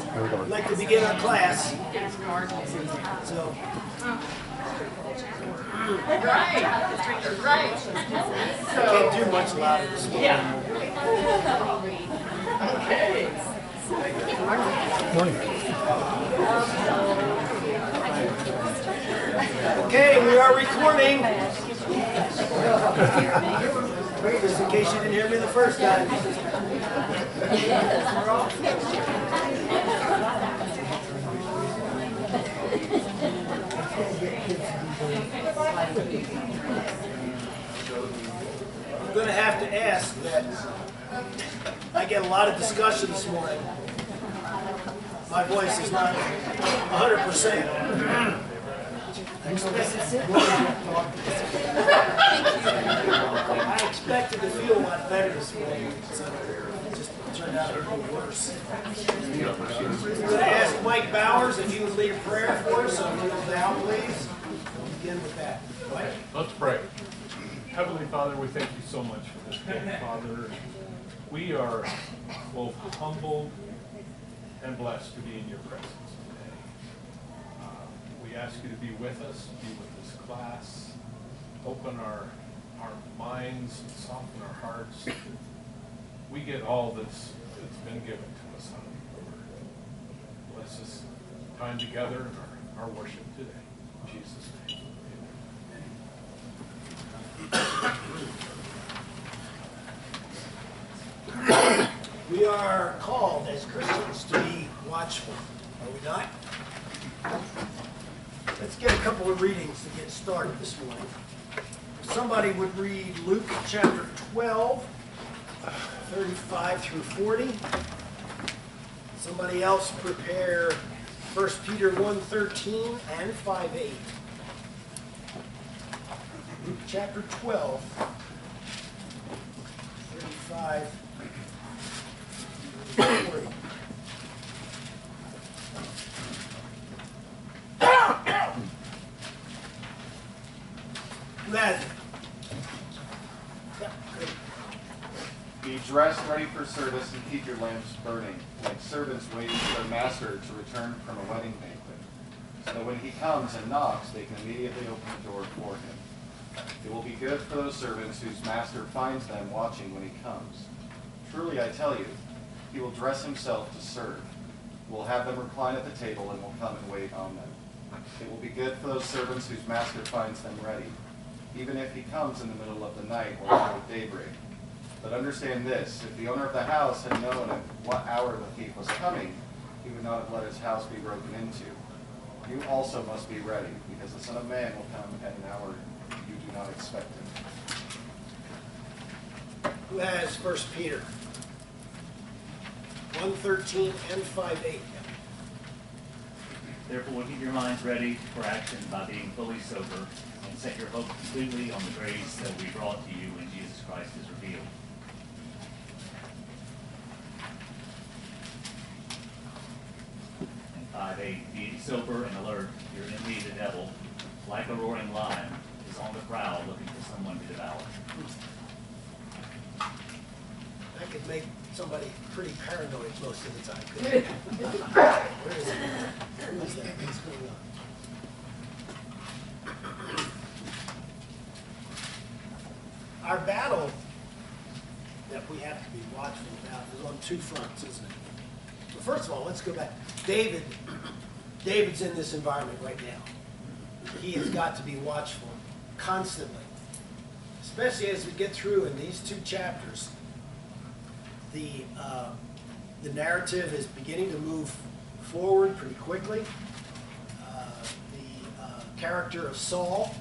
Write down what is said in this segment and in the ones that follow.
I'd like to begin our class. So, Right. I can't do much louder this morning. Okay. Okay, we are recording. Just in case you didn't hear me the first time. I'm going to have to ask that I get a lot of discussion this morning. My voice is not 100%. I expected to feel a lot better this morning, so it just turned out a little worse. I'm going to ask Mike Bowers if he would lead a prayer for us, so kneel down, please. We'll begin with that. Mike? Let's pray. Heavenly Father, we thank you so much for this day, Father. We are both humbled and blessed to be in your presence today. We ask you to be with us, be with this class, open our minds, and soften our hearts. We get all that's been given to us out of your word. Bless this time together and our worship today. In Jesus' name. We are called as Christians to be watchful, are we not? Let's get a couple of readings to get started this morning. If somebody would read Luke chapter 12, 35 through 40. Somebody else prepare 1 Peter 1:13 and 5:8. Luke chapter 12, 35 through 40. Be dressed, ready for service, and keep your lamps burning, like servants waiting for their master to return from a wedding banquet, so that when he comes and knocks, they can immediately open the door for him. It will be good for those servants whose master finds them watching when he comes. Truly, I tell you, he will dress himself to serve, will have them recline at the table, and will come and wait on them. It will be good for those servants whose master finds them ready, even if he comes in the middle of the night or at daybreak. But understand this, if the owner of the house had known at what hour the thief was coming, he would not have let his house be broken into. You also must be ready, because the Son of Man will come at an hour you do not expect him. Who has 1 Peter 1:13 and 5:8? Therefore, keep your minds ready for action by being fully sober, and set your hope completely on the grace that will be brought to you when Jesus Christ is revealed. And 5:8, be sober and alert. Your enemy, the devil, like a roaring lion, is on the prowl looking for someone to devour. That could make somebody pretty paranoid most of the time, couldn't it? Where is it? Who is that? What's going on? Our battle that we have to be watchful about is on two fronts, isn't it? Well, first of all, let's go back. David's in this environment right now. He has got to be watchful constantly, especially as we get through in these two chapters. The narrative is beginning to move forward pretty quickly. The character of Saul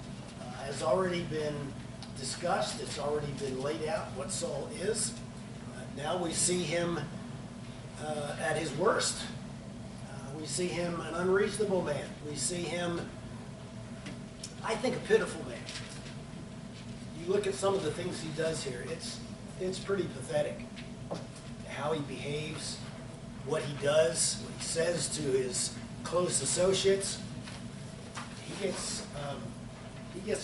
has already been discussed. It's already been laid out what Saul is. Now we see him at his worst. We see him an unreasonable man. We see him, I think, a pitiful man. You look at some of the things he does here, it's pretty pathetic. How he behaves, what he does, what he says to his close associates. He gets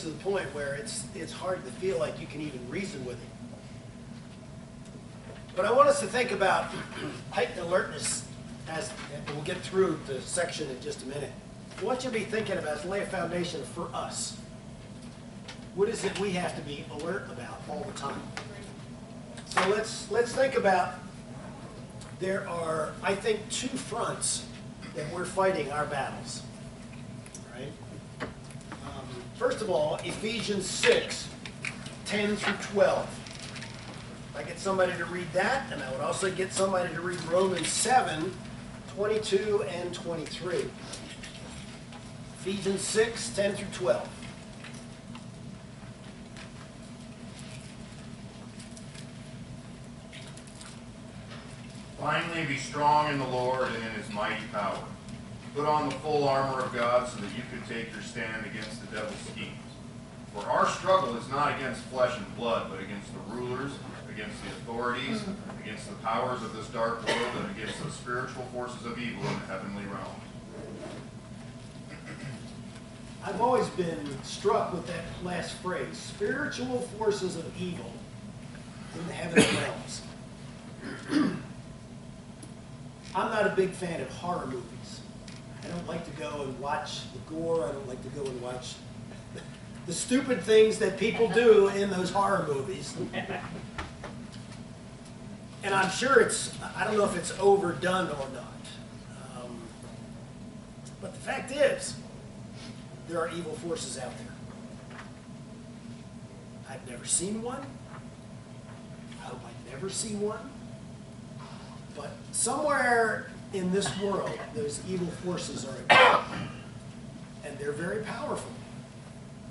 to the point where it's hard to feel like you can even reason with him. But I want us to think about heightened alertness as, and we'll get through the section in just a minute. I want you to be thinking about, is lay a foundation for us. What is it we have to be alert about all the time? So let's think about, there are, I think, 2 fronts that we're fighting our battles, right? First of all, Ephesians 6, 10 through 12. If I get somebody to read that, and I would also get somebody to read Romans 7, 22 and 23. Ephesians 6, 10 through 12. Finally, be strong in the Lord and in his mighty power. Put on the full armor of God so that you can take your stand against the devil's schemes. For our struggle is not against flesh and blood, but against the rulers, against the authorities, against the powers of this dark world, and against the spiritual forces of evil in the heavenly realms. I've always been struck with that last phrase, spiritual forces of evil in the heavenly realms. I'm not a big fan of horror movies. I don't like to go and watch the gore. I don't like to go and watch the stupid things that people do in those horror movies. And I'm sure I don't know if it's overdone or not. But the fact is, there are evil forces out there. I've never seen one. I hope I never see one. But somewhere in this world, those evil forces are at work. And they're very powerful.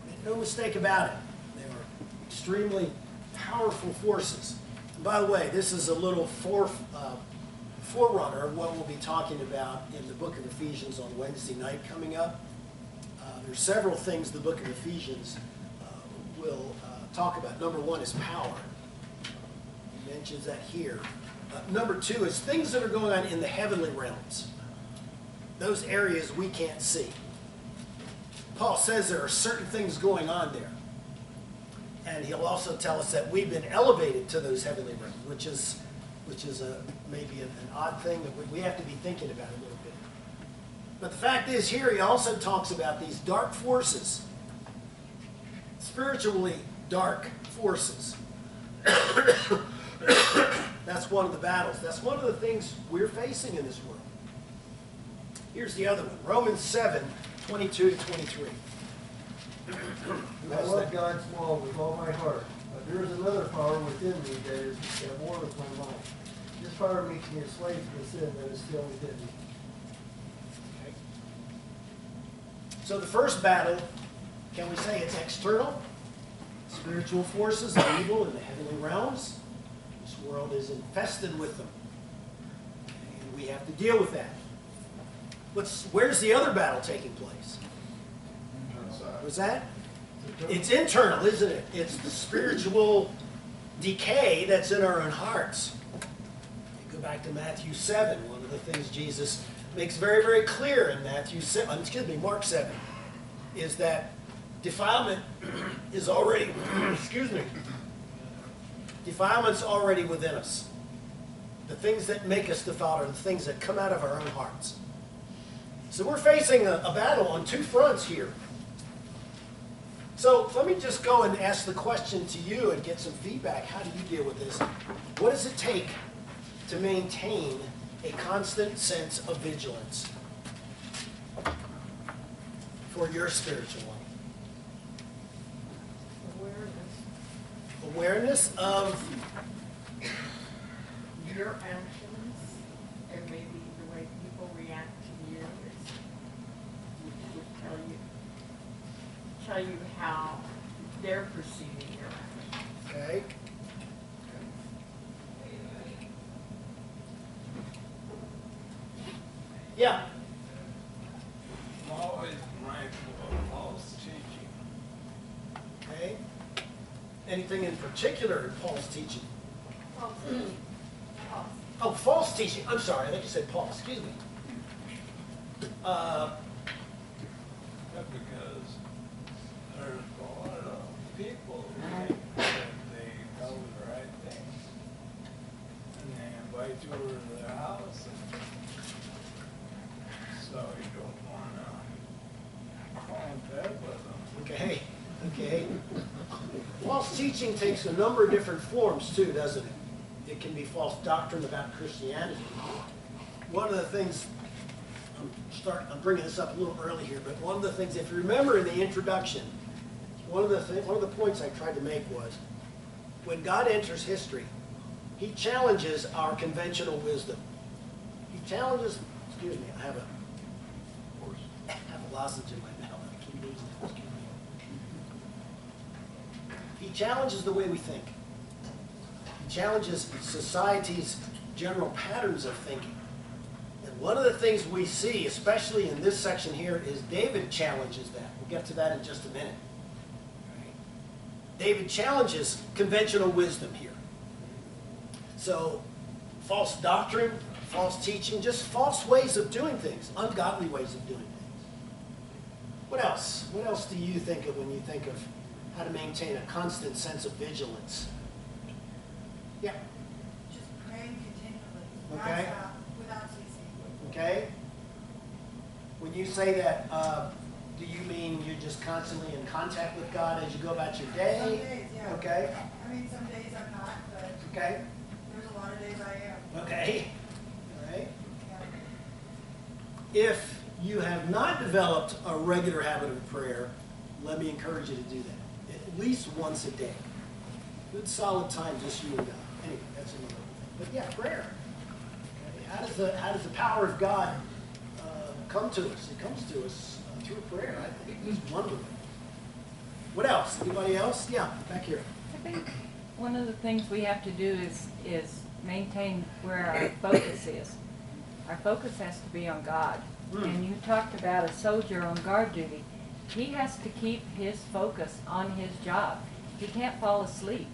Make no mistake about it. They are extremely powerful forces. And by the way, this is a little forerunner of what we'll be talking about in the book of Ephesians on Wednesday night coming up. There's several things the book of Ephesians will talk about. Number 1 is power. He mentions that here. Number 2 is things that are going on in the heavenly realms. Those areas we can't see. Paul says there are certain things going on there. And he'll also tell us that we've been elevated to those heavenly realms, which is maybe an odd thing that we have to be thinking about a little bit. But the fact is, here he also talks about these dark forces, spiritually dark forces. That's one of the battles. That's one of the things we're facing in this world. Here's the other one, Romans 7, 22 to 23. I love God small with all my heart, but there is another power within me that is at war with my mind. This power makes me a slave to the sin that is still within me. Okay. So the first battle, can we say it's external? Spiritual forces of evil in the heavenly realms. This world is infested with them. And we have to deal with that. Where's the other battle taking place? What's that? It's internal, isn't it? It's the spiritual decay that's in our own hearts. You go back to Matthew 7, one of the things Jesus makes very, very clear in Mark 7, is that defilement is already, defilement's already within us. The things that make us defiled are the things that come out of our own hearts. So we're facing a battle on 2 fronts here. So let me just go and ask the question to you and get some feedback. How do you deal with this? What does it take to maintain a constant sense of vigilance for your spiritual life? Awareness of Your actions and maybe the way people react to you would tell you how they're perceiving your actions. Okay. Yeah. I'm always mindful of false teaching. Okay. Anything in particular in Paul's teaching? Oh, false teaching. I'm sorry. I think you said Paul. Excuse me. Because there's a lot of people who think that they know the right things. And invite you over to their house. So you don't wanna crawl in bed with them. Okay, okay. False teaching takes a number of different forms too, doesn't it? It can be false doctrine about Christianity. One of the things, I'm bringing this up a little early here, but one of the things, if you remember in the introduction, one of the points I tried to make was, when God enters history, he challenges our conventional wisdom. He challenges, excuse me, I have a lozenge in my mouth. I keep losing it. Excuse me. He challenges the way we think. He challenges society's general patterns of thinking. And one of the things we see, especially in this section here, is David challenges that. We'll get to that in just a minute. David challenges conventional wisdom here. So, false doctrine, false teaching, just false ways of doing things, ungodly ways of doing things. What else? What else do you think of when you think of how to maintain a constant sense of vigilance? Yeah. Just praying continually. Okay. Nonstop, without ceasing. Okay. When you say that, do you mean you're just constantly in contact with God as you go about your day? Some days, yeah. Okay. I mean, some days I'm not, but Okay. there's a lot of days I am. Okay. All right. Yeah. If you have not developed a regular habit of prayer, let me encourage you to do that. At least once a day. Good solid time, just you and God. Anyway, that's another thing. But yeah, prayer. Okay. How does the power of God come to us? It comes to us through prayer, I think. It's one of them. What else? Anybody else? Yeah, back here. I think one of the things we have to do is maintain where our focus is. Our focus has to be on God. And you talked about a soldier on guard duty. He has to keep his focus on his job. He can't fall asleep.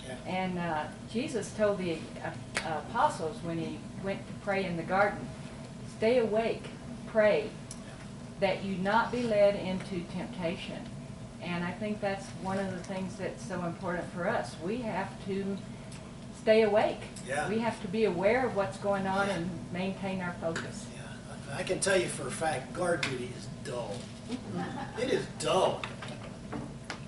Yeah. And Jesus told the apostles when he went to pray in the garden, stay awake, pray, that you not be led into temptation. And I think that's one of the things that's so important for us. We have to stay awake. Yeah. We have to be aware of what's going on and maintain our focus. Yeah. I can tell you for a fact, guard duty is dull. It is dull.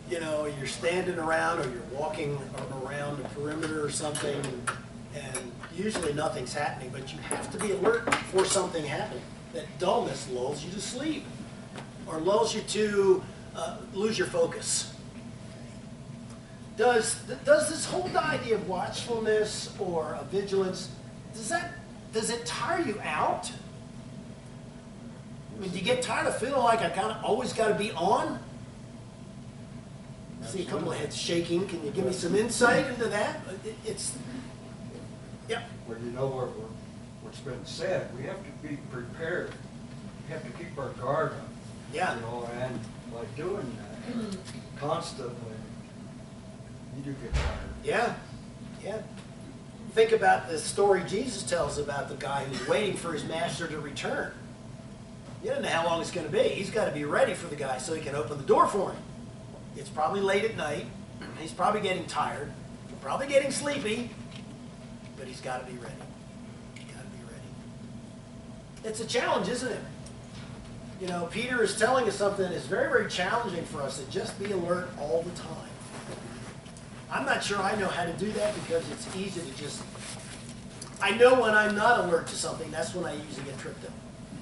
You know, you're standing around or you're walking around a perimeter or something, and usually nothing's happening, but you have to be alert for something happening. That dullness lulls you to sleep or lulls you to lose your focus. Does this whole idea of watchfulness or of vigilance, does it tire you out? I mean, do you get tired of feeling like I kind of always got to be on? I see a couple of heads shaking. Can you give me some insight into that? Yeah. Well, you know what's been said. We have to be prepared. We have to keep our guard up. Yeah. You know, and by doing that constantly, you do get tired. Yeah. Yeah. Think about the story Jesus tells about the guy who's waiting for his master to return. You don't know how long it's going to be. He's got to be ready for the guy so he can open the door for him. It's probably late at night. He's probably getting tired. Probably getting sleepy. But he's got to be ready. He's got to be ready. It's a challenge, isn't it? You know, Peter is telling us something that is very, very challenging for us, to just be alert all the time. I'm not sure I know how to do that, because it's easy to just... I know when I'm not alert to something, that's when I usually get tripped up.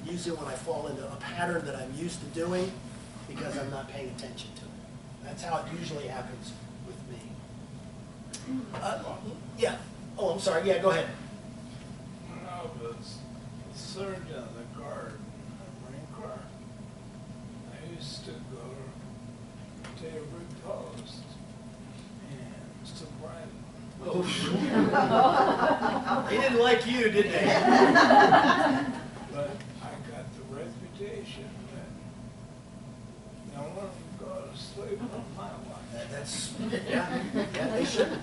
Usually when I fall into a pattern that I'm used to doing because I'm not paying attention to it. That's how it usually happens with me. Yeah. Oh, I'm sorry. Yeah, go ahead. When I was a surgeon in the Guard, the Marine Corps, I used to go to every post and sobriety. Oh. They didn't like you, did they? But I got the reputation that no one would go to sleep on my watch. That's, yeah, they shouldn't.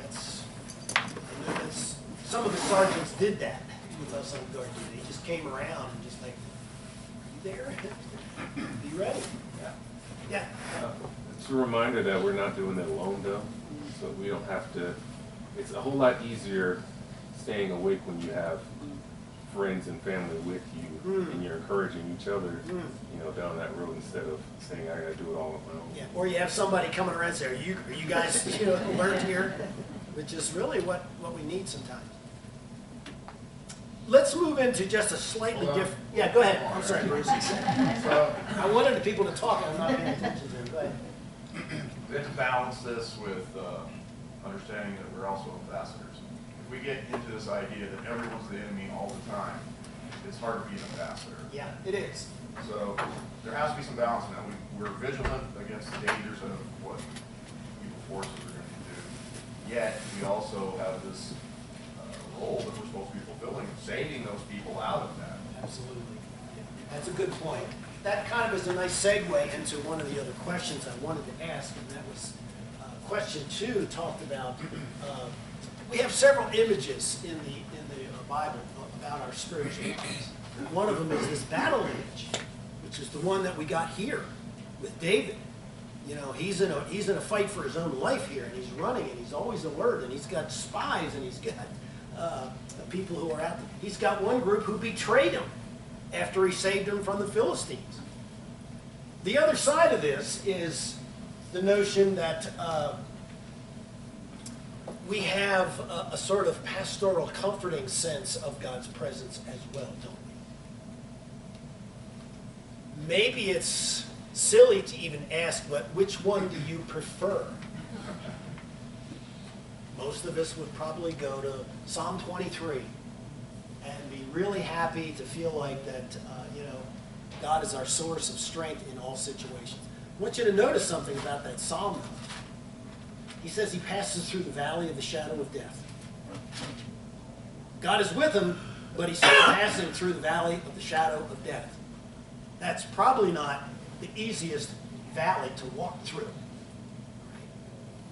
That's, some of the sergeants did that with us on guard duty. They just came around and just like, are you there? Be ready. Yeah. Yeah. It's a reminder that we're not doing it alone, though, so we don't have to it's a whole lot easier staying awake when you have friends and family with you, and you're encouraging each other, you know, down that road instead of saying I gotta do it all on my own. Yeah, or you have somebody coming around and say, are you guys, you know, alert here? Which is really what we need sometimes. Let's move into just a slightly different, yeah, go ahead. I'm sorry, Bruce. So, I wanted the people to talk, I'm not paying attention to them. Go ahead. we have to balance this with understanding that we're also ambassadors. If we get into this idea that everyone's the enemy all the time, it's hard to be an ambassador. Yeah, it is. So there has to be some balance in that. We're vigilant against the dangers of what evil forces are going to do. Yet we also have this role that we're supposed to be fulfilling, saving those people out of that. Absolutely. That's a good point. That kind of is a nice segue into one of the other questions I wanted to ask, and that was question 2 talked about. We have several images in the Bible about our spiritual lives. One of them is this battle image, which is the one that we got here with David. You know, he's in a fight for his own life here, and he's running, and he's always alert, and he's got spies, and he's got people who are out there. He's got one group who betrayed him after he saved them from the Philistines. The other side of this is the notion that we have a sort of pastoral, comforting sense of God's presence as well, don't we? Maybe it's silly to even ask, but which one do you prefer? Most of us would probably go to Psalm 23 and be really happy to feel like that, you know, God is our source of strength in all situations. I want you to notice something about that psalm, though. He says he passes through the valley of the shadow of death. God is with him, but he's still passing through the valley of the shadow of death. That's probably not the easiest valley to walk through.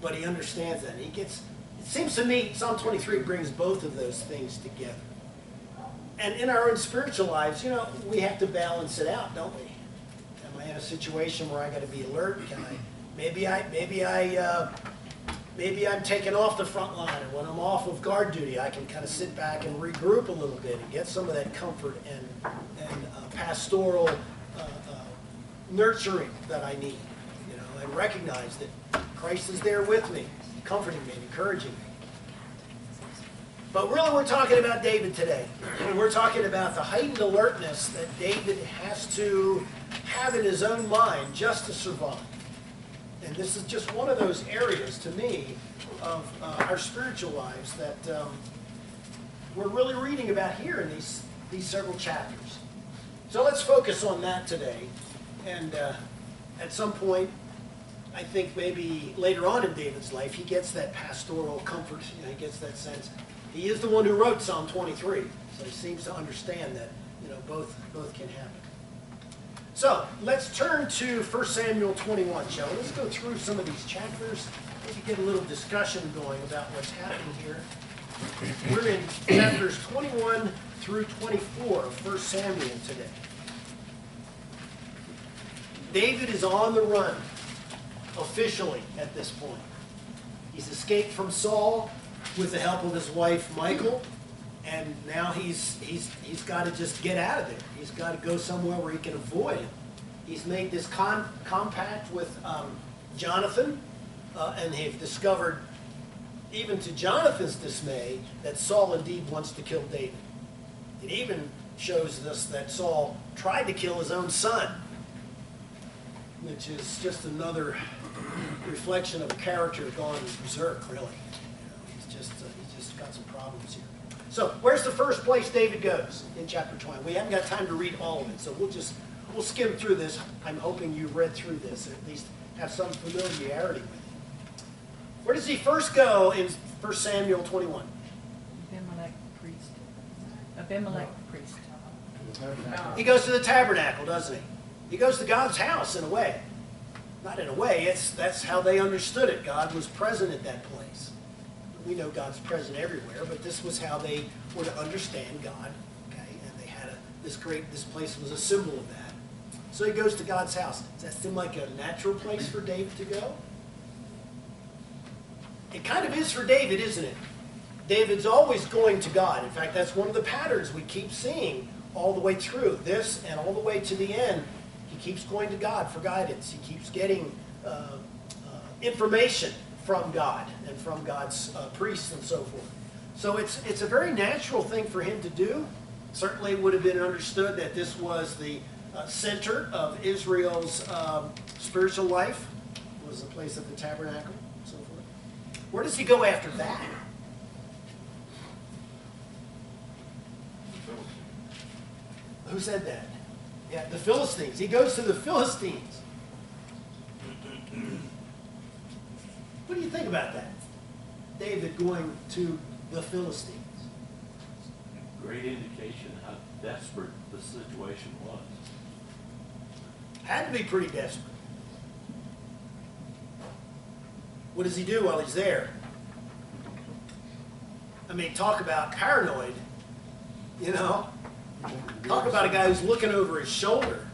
But he understands that. It seems to me Psalm 23 brings both of those things together. And in our own spiritual lives, you know, we have to balance it out, don't we? Am I in a situation where I got to be alert? Maybe I'm taken off the front line, or when I'm off of guard duty, I can kind of sit back and regroup a little bit and get some of that comfort and pastoral nurturing that I need. You know, and recognize that Christ is there with me, comforting me and encouraging me. But really, we're talking about David today. We're talking about the heightened alertness that David has to have in his own mind just to survive. And this is just one of those areas, to me, of our spiritual lives that we're really reading about here in these several chapters. So let's focus on that today. And at some point, I think maybe later on in David's life, he gets that pastoral comfort. You know, he gets that sense. He is the one who wrote Psalm 23, so he seems to understand that, you know, both can happen. So let's turn to 1 Samuel 21, shall we? Let's go through some of these chapters, maybe get a little discussion going about what's happening here. We're in chapters 21 through 24 of 1 Samuel today. David is on the run, officially, at this point. He's escaped from Saul with the help of his wife, Michal, and now he's got to just get out of there. He's got to go somewhere where he can avoid him. He's made this compact with Jonathan, and they've discovered, even to Jonathan's dismay, that Saul indeed wants to kill David. It even shows us that Saul tried to kill his own son, which is just another reflection of a character gone berserk, really. He's just got some problems here. So, where's the first place David goes in chapter 20? We haven't got time to read all of it, so we'll skim through this. I'm hoping you read through this, or at least have some familiarity with it. Where does he first go in 1 Samuel 21? Abimelech the priest. He goes to the tabernacle, doesn't he? He goes to God's house, in a way. Not in a way, that's how they understood it. God was present at that place. We know God's present everywhere, but this was how they were to understand God. Okay, and they had this place was a symbol of that. So he goes to God's house. Does that seem like a natural place for David to go? It kind of is for David, isn't it? David's always going to God. In fact, that's one of the patterns we keep seeing all the way through this and all the way to the end. He keeps going to God for guidance. He keeps getting information from God and from God's priests and so forth. So it's a very natural thing for him to do. Certainly would have been understood that this was the center of Israel's spiritual life. It was the place of the tabernacle and so forth. Where does he go after that? Who said that? Yeah, the Philistines. He goes to the Philistines. What do you think about that? David going to the Philistines. Great indication how desperate the situation was. Had to be pretty desperate. What does he do while he's there? I mean, talk about paranoid, you know? Talk about a guy who's looking over his shoulder.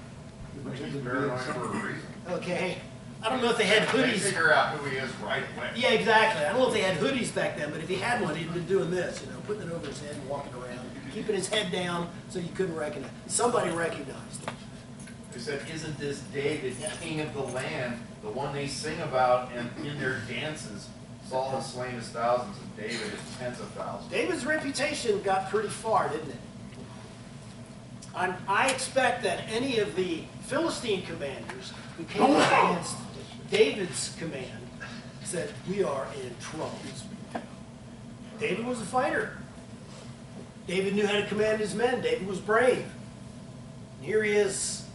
He's paranoid for a reason. Okay. I don't know if they had They hoodies. figure out who he is right away. Yeah, exactly. I don't know if they had hoodies back then, but if he had one, he'd been doing this, you know, putting it over his head and walking around, keeping his head down so you couldn't recognize. Somebody recognized him. They said, isn't this David, king of the land, the one they sing about and in their dances? Saul has slain his thousands and David his tens of thousands. David's reputation got pretty far, didn't it? I expect that any of the Philistine commanders who came against David's command said, we are in trouble. David was a fighter. David knew how to command his men. David was brave. And here he is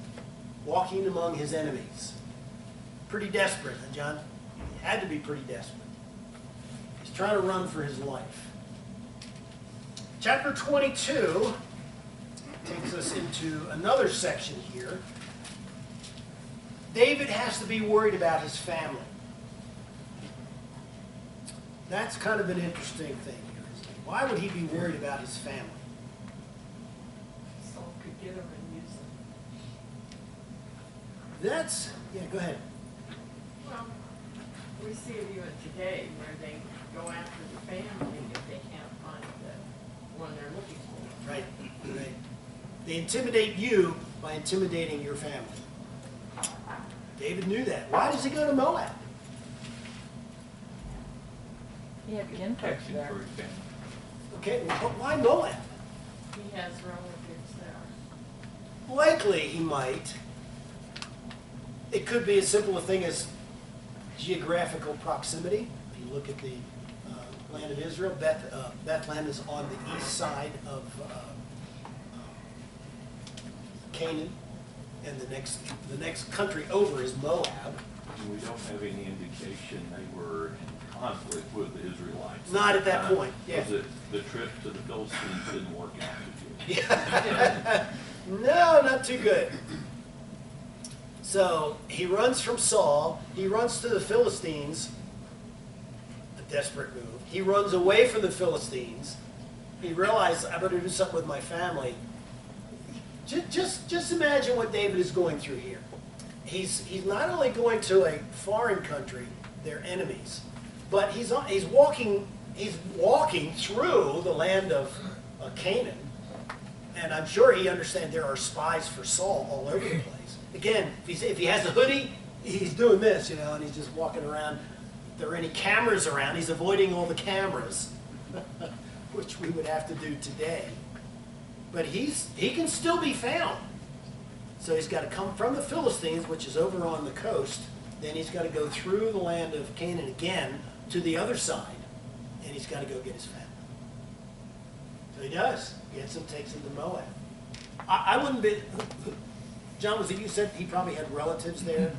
walking among his enemies. Pretty desperate, huh, John? He had to be pretty desperate. He's trying to run for his life. Chapter 22 takes us into another section here. David has to be worried about his family. That's kind of an interesting thing here, isn't it? Why would he be worried about his family? Saul could get them and use them. That's, yeah, go ahead. Well, we see it even today where they go after the family if they can't find the one they're looking for. Right, right. They intimidate you by intimidating your family. David knew that. Why does he go to Moab? He had kinfolk Protection there. for his family. Okay, well, but why Moab? He has relatives there. Likely he might. It could be as simple a thing as geographical proximity. If you look at the land of Israel, Bethlehem is on the east side of Canaan, and the next country over is Moab. And we don't have any indication they were in conflict with the Israelites. Not at that point, yeah. Was it the trip to the Philistines didn't work out with you? No, not too good. So he runs from Saul. He runs to the Philistines. A desperate move. He runs away from the Philistines. He realized, I better do something with my family. Just imagine what David is going through here. He's not only going to a foreign country, they're enemies, but he's walking through the land of Canaan, and I'm sure he understands there are spies for Saul all over the place. Again, if he has a hoodie, he's doing this, you know, and he's just walking around. If there are any cameras around, he's avoiding all the cameras, which we would have to do today. But he can still be found. So he's got to come from the Philistines, which is over on the coast. Then he's got to go through the land of Canaan again to the other side. And he's got to go get his family. So he does. Gets him, takes him to Moab. I wouldn't be... John, was it you said he probably had relatives there?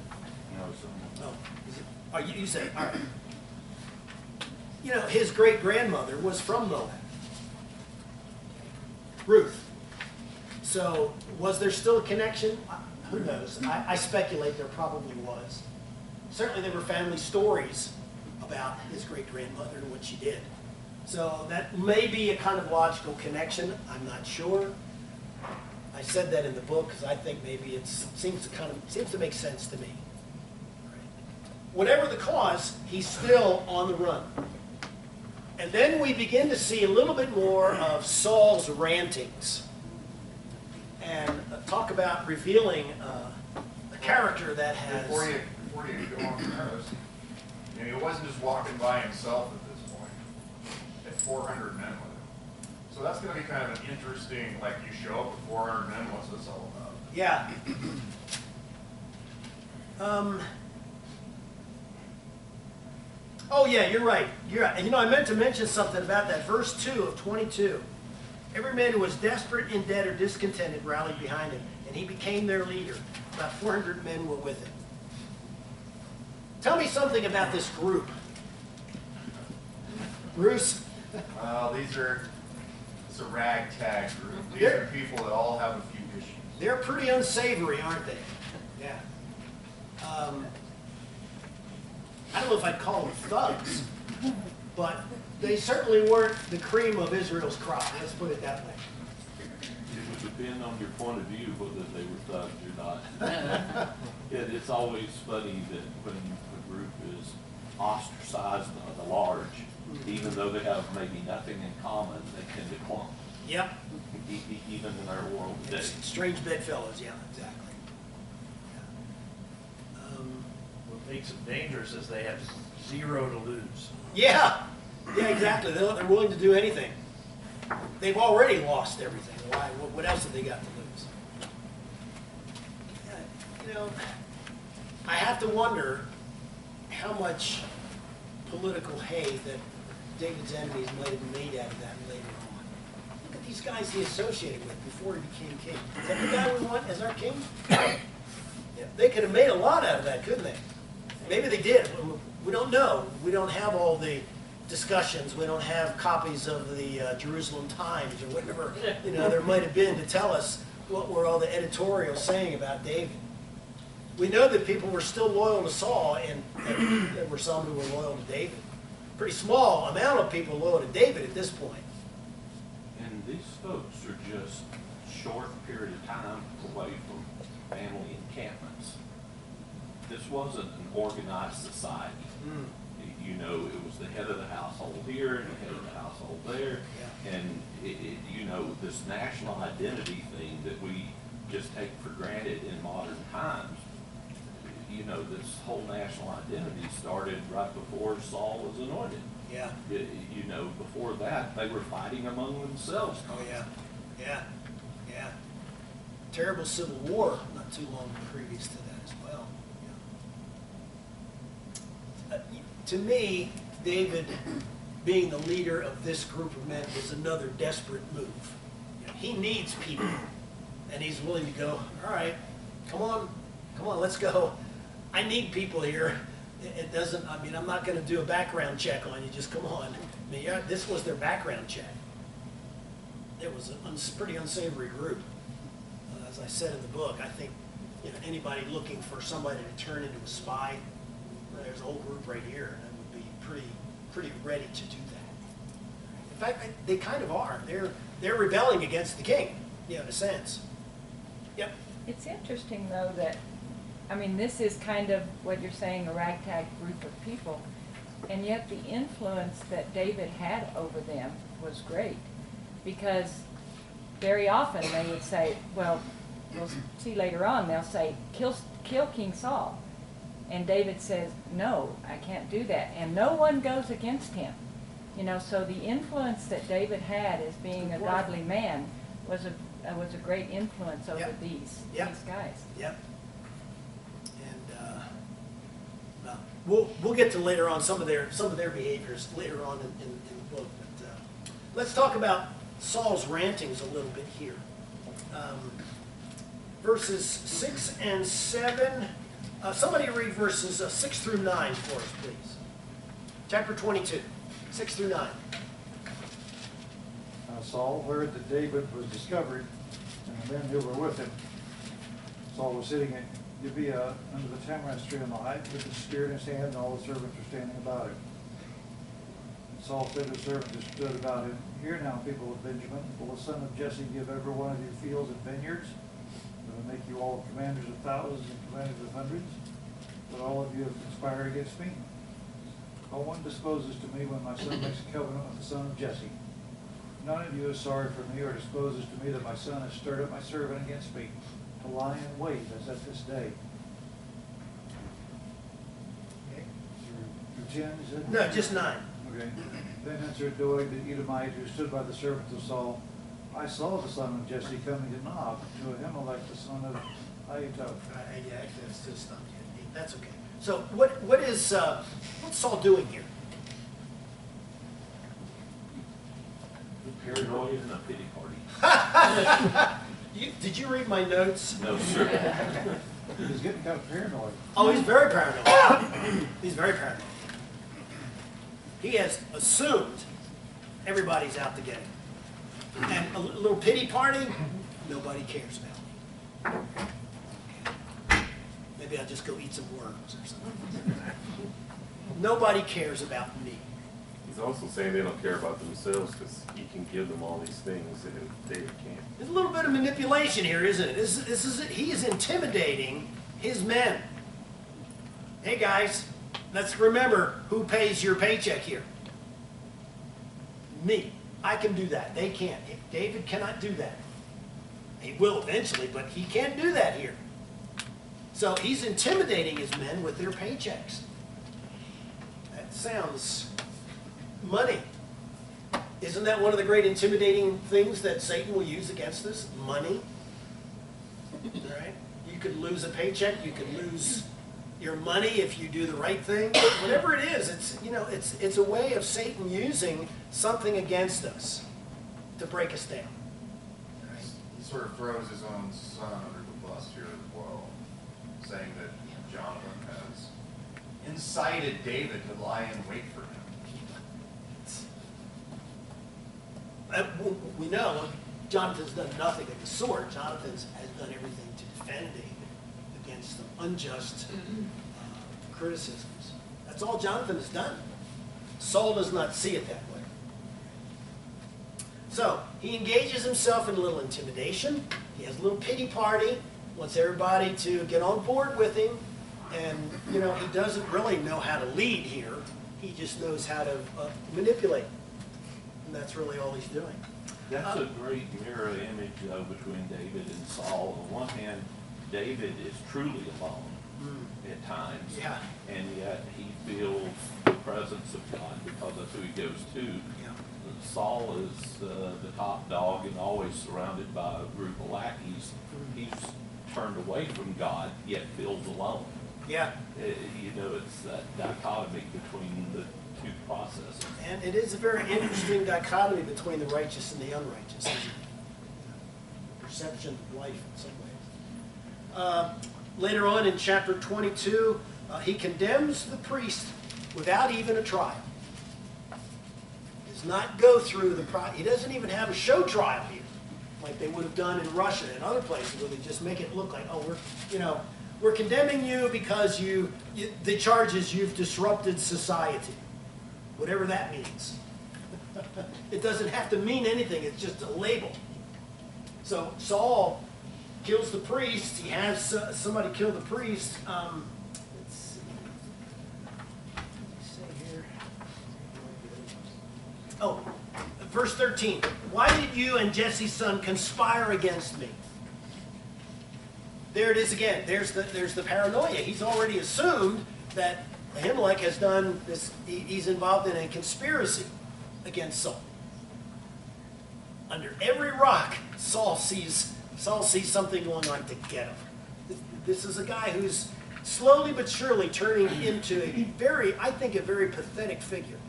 No, so. Oh, oh, you said, all right. You know, his great-grandmother was from Moab. Ruth. So, was there still a connection? Who knows? I speculate there probably was. Certainly there were family stories about his great-grandmother and what she did. So that may be a kind of logical connection. I'm not sure. I said that in the book because I think maybe it seems to make sense to me. Whatever the cause, he's still on the run. And then we begin to see a little bit more of Saul's rantings. And talk about revealing a character that has... Before you go on from there, he wasn't just walking by himself at this point. He had 400 men with him. So that's going to be kind of an interesting, like you show up with 400 men, what's this all about? Yeah. Oh yeah, you're right. You're right. And I meant to mention something about that. Verse 2 of 22. Every man who was desperate, in debt, or discontented rallied behind him, and he became their leader. About 400 men were with him. Tell me something about this group. Bruce? It's a ragtag group. These are people that all have a few issues. They're pretty unsavory, aren't they? Yeah. I don't know if I'd call them thugs, but they certainly weren't the cream of Israel's crop. Let's put it that way. It would depend on your point of view whether they were thugs or not. It's always funny that when a group is ostracized by the large, even though they have maybe nothing in common, they tend to clump. Yep. Even in our world today. Strange bedfellows, yeah, exactly. What makes them dangerous is they have zero to lose. Yeah, exactly. They're willing to do anything. They've already lost everything. Why? What else have they got to lose? I have to wonder how much political hay that David's enemies might have made out of that later on. Look at these guys he associated with before he became king. Is that the guy we want as our king? Yeah, they could have made a lot out of that, couldn't they? Maybe they did. We don't know. We don't have all the discussions. We don't have copies of the Jerusalem Times or whatever there might have been to tell us what were all the editorials saying about David. We know that people were still loyal to Saul, and there were some who were loyal to David. Pretty small amount of people loyal to David at this point. And these folks are just short period of time away from family encampments. This wasn't an organized society. It was the head of the household here and the head of the household there. Yeah. And this national identity thing that we just take for granted in modern times, this whole national identity started right before Saul was anointed. Yeah. Before that, they were fighting among themselves. Oh, yeah. Terrible civil war not too long previous to that as well. Yeah. To me, David, being the leader of this group of men, was another desperate move. He needs people, and he's willing to go, all right, come on, let's go. I need people here. It doesn't, I'm not going to do a background check on you, just come on. This was their background check. It was a pretty unsavory group. As I said in the book, I think anybody looking for somebody to turn into a spy, there's a whole group right here that would be pretty ready to do that. In fact, they kind of are. They're rebelling against the king, in a sense. Yep. It's interesting, though, that, this is kind of what you're saying, a ragtag group of people, and yet the influence that David had over them was great, because very often they would say, well, we'll see later on, they'll say, kill King Saul. And David says, no, I can't do that. And no one goes against him. So the influence that David had as being a godly man was a great influence over these guys. Yep. And we'll get to later on some of their behaviors later on in the book. But let's talk about Saul's rantings a little bit here. Verses 6 and 7. Somebody read verses 6 through 9 for us, please. Chapter 22, 6 through 9. Saul heard that David was discovered, and the men who were with him. Saul was sitting at Gibeah under the tamarisk tree on the height, with his spear in his hand, and all the servants were standing about him. And Saul said to the servants who stood about him, "Hear now, people of Benjamin, will the son of Jesse give every one of you fields and vineyards? Will I make you all commanders of thousands and commanders of hundreds? But all of you have conspired against me." how one disposes to me when my son makes a covenant with the son of Jesse. None of you is sorry for me or disposes to me that my son has stirred up my servant against me to lie in wait as at this day. Through 10, is it? No, just 9. Okay. Then answered Doeg the Edomite, who stood by the servants of Saul, I saw the son of Jesse coming to Nob, to Ahimelech the son of Ahitub. Yeah, actually, that's still stumped yet. That's okay. So what's Saul doing here? Paranoia and a pity party. Did you read my notes? No, sir. He's getting kind of paranoid. Oh, he's very paranoid. He's very paranoid. He has assumed everybody's out to get him. And a little pity party, nobody cares about me. Maybe I'll just go eat some worms or something. Nobody cares about me. He's also saying they don't care about themselves because he can give them all these things and David can't. There's a little bit of manipulation here, isn't it? He is intimidating his men. Hey guys, let's remember who pays your paycheck here. Me. I can do that. They can't. David cannot do that. He will eventually, but he can't do that here. So he's intimidating his men with their paychecks. That sounds money. Isn't that one of the great intimidating things that Satan will use against us? Money. Right? You could lose a paycheck. You could lose your money if you do the right thing. Whatever it is, it's a way of Satan using something against us to break us down. Right? He sort of throws his own son under the bus here as well, saying that Jonathan has incited David to lie in wait for him. We know Jonathan's done nothing of the sort. Jonathan has done everything to defend David against some unjust criticisms. That's all Jonathan has done. Saul does not see it that way. So he engages himself in a little intimidation. He has a little pity party, wants everybody to get on board with him. And, he doesn't really know how to lead here. He just knows how to manipulate. And that's really all he's doing. That's a great mirror image, though, between David and Saul. On one hand, David is truly alone at times. Yeah. And yet he feels the presence of God because that's who he goes to. Yeah. Saul is the top dog and always surrounded by a group of lackeys. He's turned away from God, yet feels alone. Yeah. It's that dichotomy between the two processes. And it is a very interesting dichotomy between the righteous and the unrighteous, isn't it? Perception of life in some ways. Later on in chapter 22, he condemns the priest without even a trial. He does not go through he doesn't even have a show trial here, like they would have done in Russia and other places where they just make it look like, oh, we're condemning you because the charge is you've disrupted society. Whatever that means. It doesn't have to mean anything, it's just a label. So Saul kills the priest, he has somebody kill the priest. Let's see. What does it say here? Oh, verse 13. Why did you and Jesse's son conspire against me? There it is again. There's the paranoia. He's already assumed that Ahimelech has done this. He's involved in a conspiracy against Saul. Under every rock, Saul sees something going on to get him. This is a guy who's slowly but surely turning into a very pathetic figure.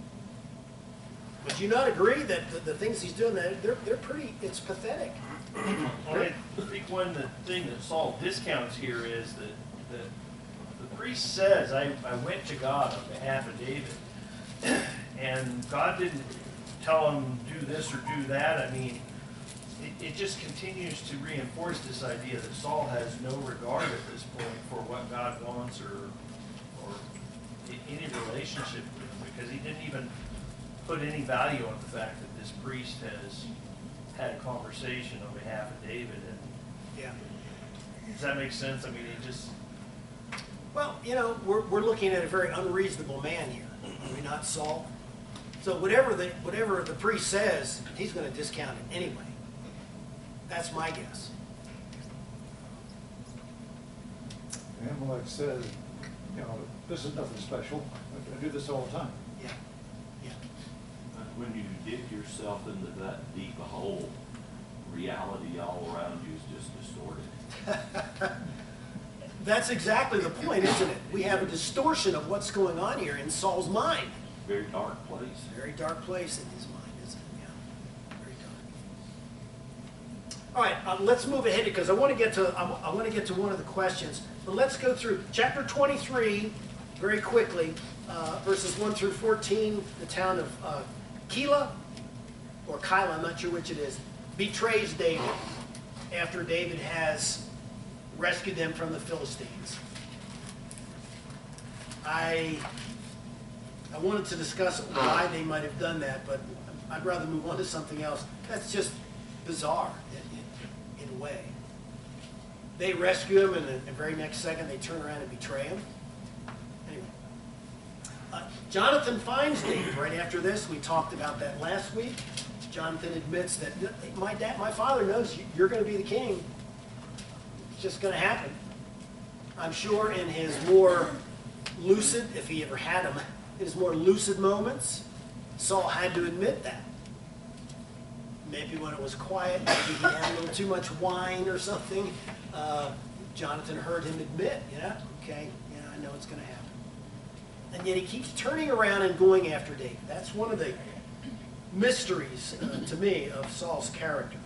Would you not agree that the things he's doing, they're pretty, it's pathetic? Well, I think the thing that Saul discounts here is that the priest says, I went to God on behalf of David. And God didn't tell him do this or do that. I mean, it just continues to reinforce this idea that Saul has no regard at this point for what God wants or any relationship with him, because he didn't even put any value on the fact that this priest has had a conversation on behalf of David. And yeah, does that make sense? I mean, Well, you know, we're looking at a very unreasonable man here, are we not, Saul? So whatever the priest says, he's going to discount it anyway. That's my guess. Amalek said, you know, this is nothing special. I do this all the time. Yeah, yeah. When you dig yourself into that deep a hole, reality all around you is just distorted. That's exactly the point, isn't it? We have a distortion of what's going on here in Saul's mind. Very dark place. Very dark place in his mind, isn't it? Yeah, very dark. All right, let's move ahead because I want to get to one of the questions. But let's go through chapter 23 very quickly, verses 1 through 14. The town of Keilah, or Keilah, I'm not sure which it is, betrays David after David has rescued them from the Philistines. I wanted to discuss why they might have done that, but I'd rather move on to something else. That's just bizarre in a way. They rescue him, and the very next second they turn around and betray him. Anyway, Jonathan finds David right after this. We talked about that last week. Jonathan admits that my father knows you're going to be the king. It's just going to happen. I'm sure in his more lucid, if he ever had them, his more lucid moments, Saul had to admit that. Maybe when it was quiet, maybe he had a little too much wine or something. Jonathan heard him admit, yeah, okay, yeah, I know it's going to happen. And yet he keeps turning around and going after David. That's one of the mysteries, to me, of Saul's character.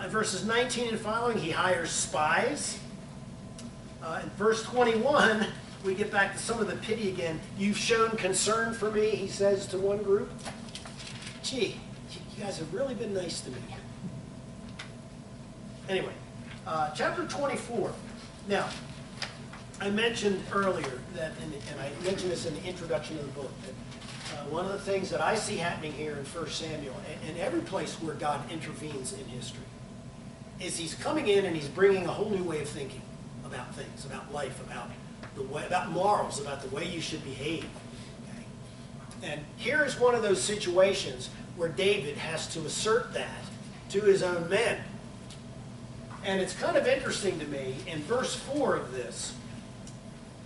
In verses 19 and following, he hires spies. In verse 21, we get back to some of the pity again. You've shown concern for me, he says to one group. Gee, you guys have really been nice to me. Anyway, chapter 24. Now, I mentioned earlier that, and I mentioned this in the introduction of the book, that one of the things that I see happening here in 1 Samuel, and every place where God intervenes in history, is he's coming in and he's bringing a whole new way of thinking about things, about life, about the way, about morals, about the way you should behave. Okay? And here is one of those situations where David has to assert that to his own men. And it's kind of interesting to me, in verse 4 of this,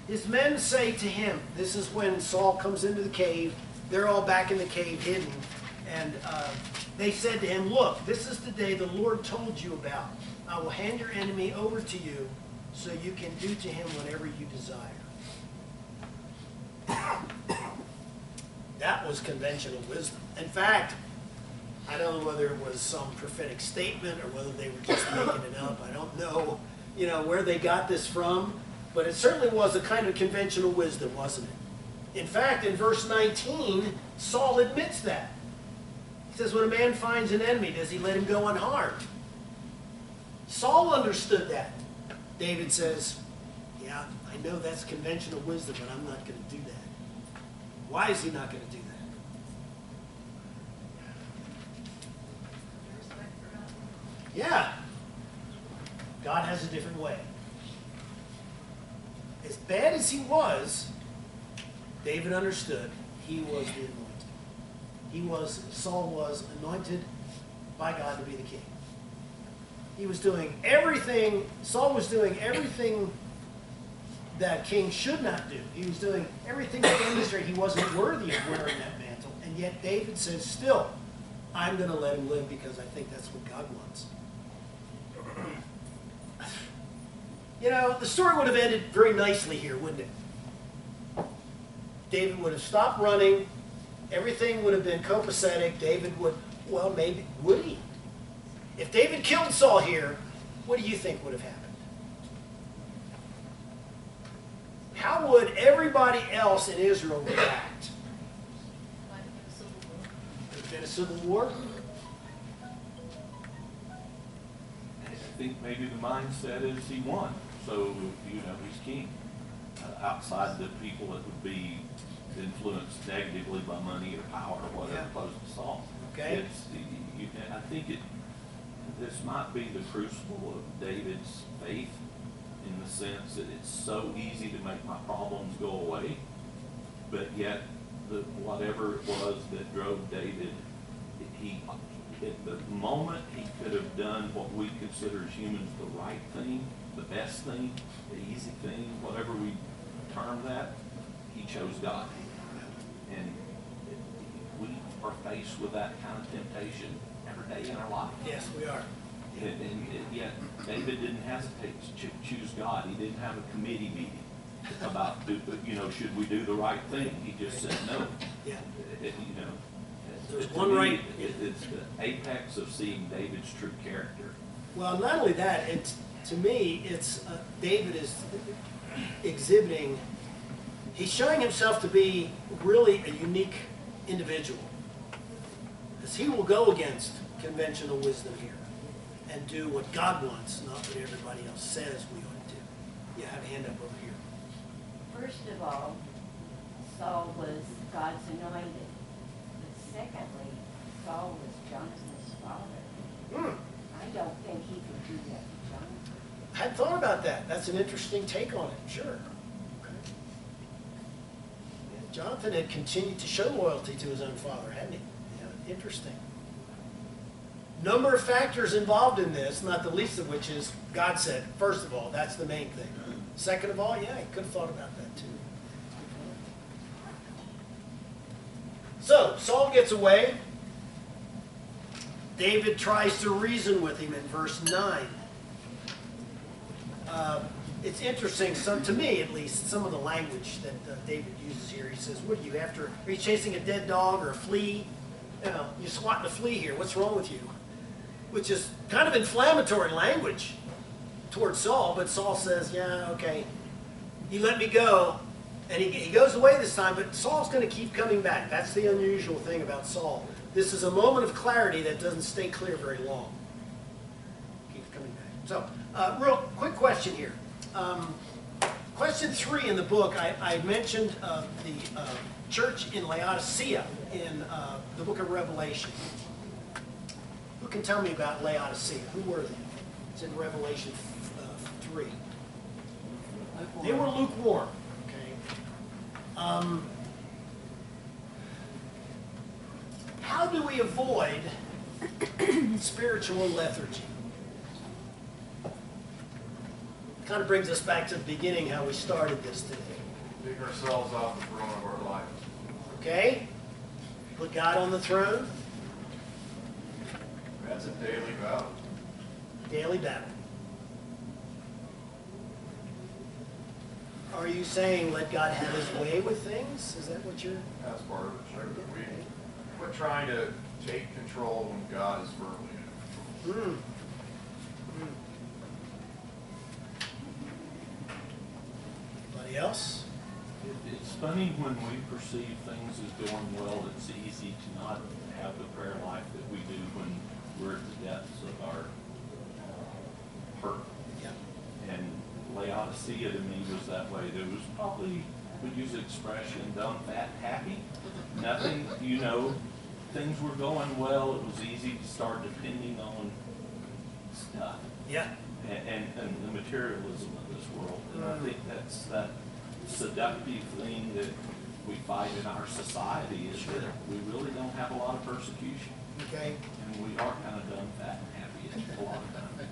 his men say to him, this is when Saul comes into the cave, they're all back in the cave hidden, and they said to him, look, this is the day the Lord told you about. I will hand your enemy over to you so you can do to him whatever you desire. That was conventional wisdom. In fact, I don't know whether it was some prophetic statement or whether they were just making it up. I don't know, where they got this from, but it certainly was a kind of conventional wisdom, wasn't it? In fact, in verse 19, Saul admits that. He says, when a man finds an enemy, does he let him go unharmed? Saul understood that. David says, yeah, I know that's conventional wisdom, but I'm not going to do that. Why is he not going to do that? Yeah. God has a different way. As bad as he was, David understood he was the anointed. Saul was anointed by God to be the king. He was doing everything, Saul was doing everything that a king should not do. He was doing everything to demonstrate he wasn't worthy of wearing that mantle. And yet David says, still, I'm going to let him live because I think that's what God wants. The story would have ended very nicely here, wouldn't it? David would have stopped running. Everything would have been copacetic. David would, well, maybe, would he? If David killed Saul here, what do you think would have happened? How would everybody else in Israel react? Would it have been a civil war? I think maybe the mindset is he won, so he's king. Outside the people that would be influenced negatively by money or power or whatever, opposed to Saul. Okay. I think this might be the crucible of David's faith in the sense that it's so easy to make my problems go away, but yet whatever it was that drove David, at the moment he could have done what we consider as humans the right thing, the best thing, the easy thing, whatever we term that, he chose God. And we are faced with that kind of temptation every day in our life. Yes, we are. And yet David didn't hesitate to choose God. He didn't have a committee meeting about, should we do the right thing? He just said no. Yeah. There's To one me, right. It's the apex of seeing David's true character. Well, not only that, to me, David is exhibiting, he's showing himself to be really a unique individual. Because he will go against conventional wisdom here and do what God wants, not what everybody else says we ought to do. You have a hand up over here. First of all, Saul was God's anointed. But secondly, Saul was Jonathan's father. I don't think he could do that to Jonathan. I hadn't thought about that. That's an interesting take on it. Sure. Okay. Yeah, Jonathan had continued to show loyalty to his own father, hadn't he? Yeah, interesting. Number of factors involved in this, not the least of which is God said, first of all, that's the main thing. Second of all, yeah, he could have thought about that too. So, Saul gets away. David tries to reason with him in verse 9. It's interesting, to me at least, some of the language that David uses here. He says, what are you after? Are you chasing a dead dog or a flea? You're swatting a flea here. What's wrong with you? Which is kind of inflammatory language towards Saul, but Saul says, yeah, okay, you let me go. And he goes away this time, but Saul's going to keep coming back. That's the unusual thing about Saul. This is a moment of clarity that doesn't stay clear very long. Keeps coming back. So, real quick question here. Question 3 in the book, I mentioned the church in Laodicea in the book of Revelation. Who can tell me about Laodicea? Who were they? It's in Revelation 3. They were lukewarm. How do we avoid spiritual lethargy? Kind of brings us back to the beginning, how we started this today. Take ourselves off the throne of our lives. Okay? Put God on the throne. That's a daily battle. Daily battle. Are you saying let God have his way with things? Is that what you're... That's part of it, sure. We quit trying to take control when God is firmly in control. Anybody else? It's funny when we perceive things as going well, it's easy to not have the prayer life that we do when we're at the depths of our hurt. Yeah. And Laodicea to me was that way. There was probably, would use the expression, dumb, fat, happy. Nothing, things were going well. It was easy to start depending on stuff. Yeah. And the materialism of this world. And I think that's that seductive thing that we find in our society is that we really don't have a lot of persecution. Okay. And we are kind of dumb, fat, and happy a lot of times.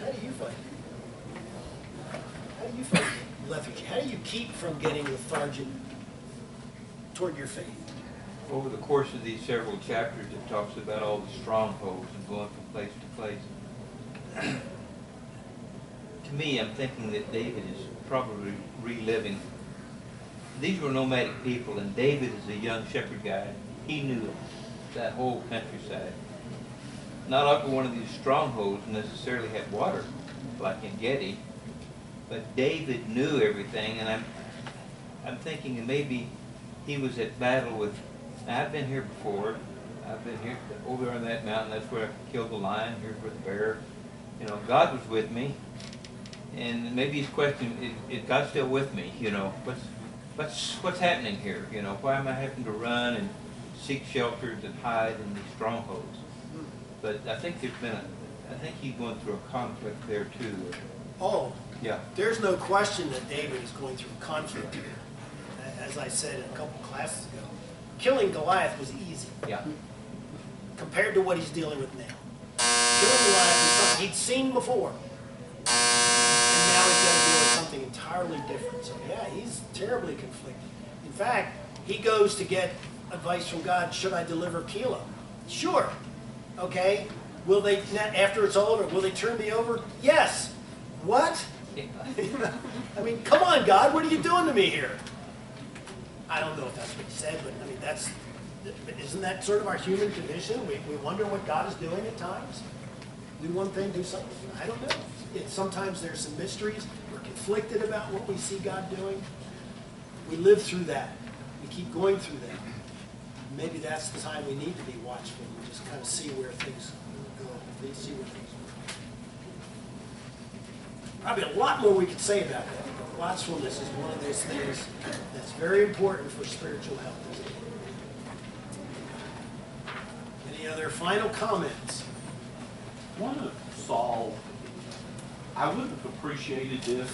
How do you fight? How do you fight lethargy? How do you keep from getting lethargic toward your faith? Over the course of these several chapters, it talks about all the strongholds and going from place to place. To me, I'm thinking that David is probably reliving. These were nomadic people, and David is a young shepherd guy. He knew that whole countryside. Not like one of these strongholds necessarily had water, like in Gedi, but David knew everything, and I'm thinking that maybe he was at battle with. Now, I've been here before. I've been here over on that mountain. That's where I killed the lion. Here's where the bear. God was with me, and maybe he's questioning: Is God still with me? What's happening here? Why am I having to run and seek shelters and hide in these strongholds? but I think there's been I think he's going through a conflict there too. Oh, Yeah. there's no question that David is going through conflict here. As I said a couple classes ago, killing Goliath was easy Yeah. compared to what he's dealing with now. Killing Goliath was something he'd seen before. And now he's got to deal with something entirely different. So yeah, he's terribly conflicted. In fact, he goes to get advice from God, should I deliver Keilah? Sure. Okay. Will they, after it's all over, will they turn me over? Yes. What? I mean, come on, God, what are you doing to me here? I don't know if that's what he said, but I mean, isn't that sort of our human condition? We wonder what God is doing at times. Do one thing, do something. I don't know. Sometimes there's some mysteries. We're conflicted about what we see God doing. We live through that. We keep going through that. Maybe that's the time we need to be watchful and just kind of see where things go, see where things go. Probably a lot more we could say about that. But watchfulness is one of those things that's very important for spiritual health. Any other final comments? One of Saul, I wouldn't have appreciated this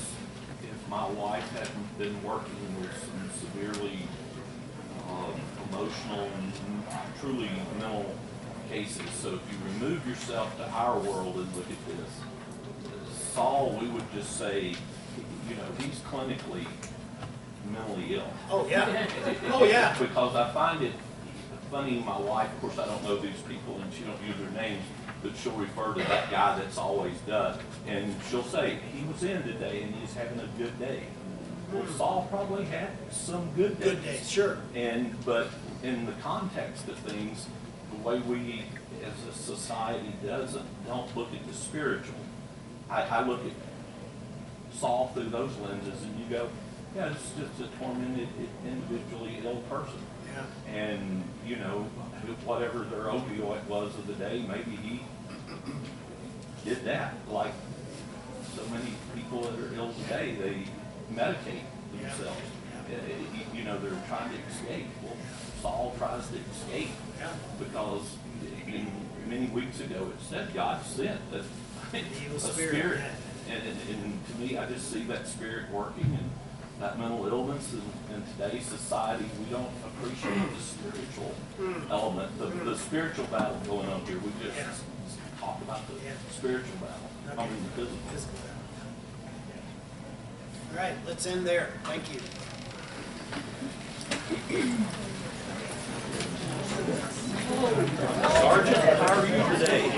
if my wife hadn't been working with some severely emotional and truly mental cases. So if you remove yourself to our world and look at this, Saul, we would just say, you know, he's clinically mentally ill. Oh, yeah. Oh, yeah. Because I find it funny, my wife, of course, I don't know these people and she don't use their names, but she'll refer to that guy that's always done. And she'll say, he was in today and he's having a good day. Well, Saul probably had some good days. Good days, sure. But in the context of things, the way we as a society don't look at the spiritual. I look at Saul through those lenses and you go, yeah, it's just a tormented, individually ill person. Yeah. And, you know, whatever their opioid was of the day, maybe he did that. Like so many people that are ill today, they medicate themselves. Yeah. You know, they're trying to escape. Well, Saul tries to escape because many weeks ago it said God sent a spirit. And to me, I just see that spirit working and that mental illness in today's society. We don't appreciate the spiritual element, the spiritual battle going on here. We just talk about the spiritual battle, I mean the physical battle. All right, let's end there. Thank you. Sergeant, how are you today?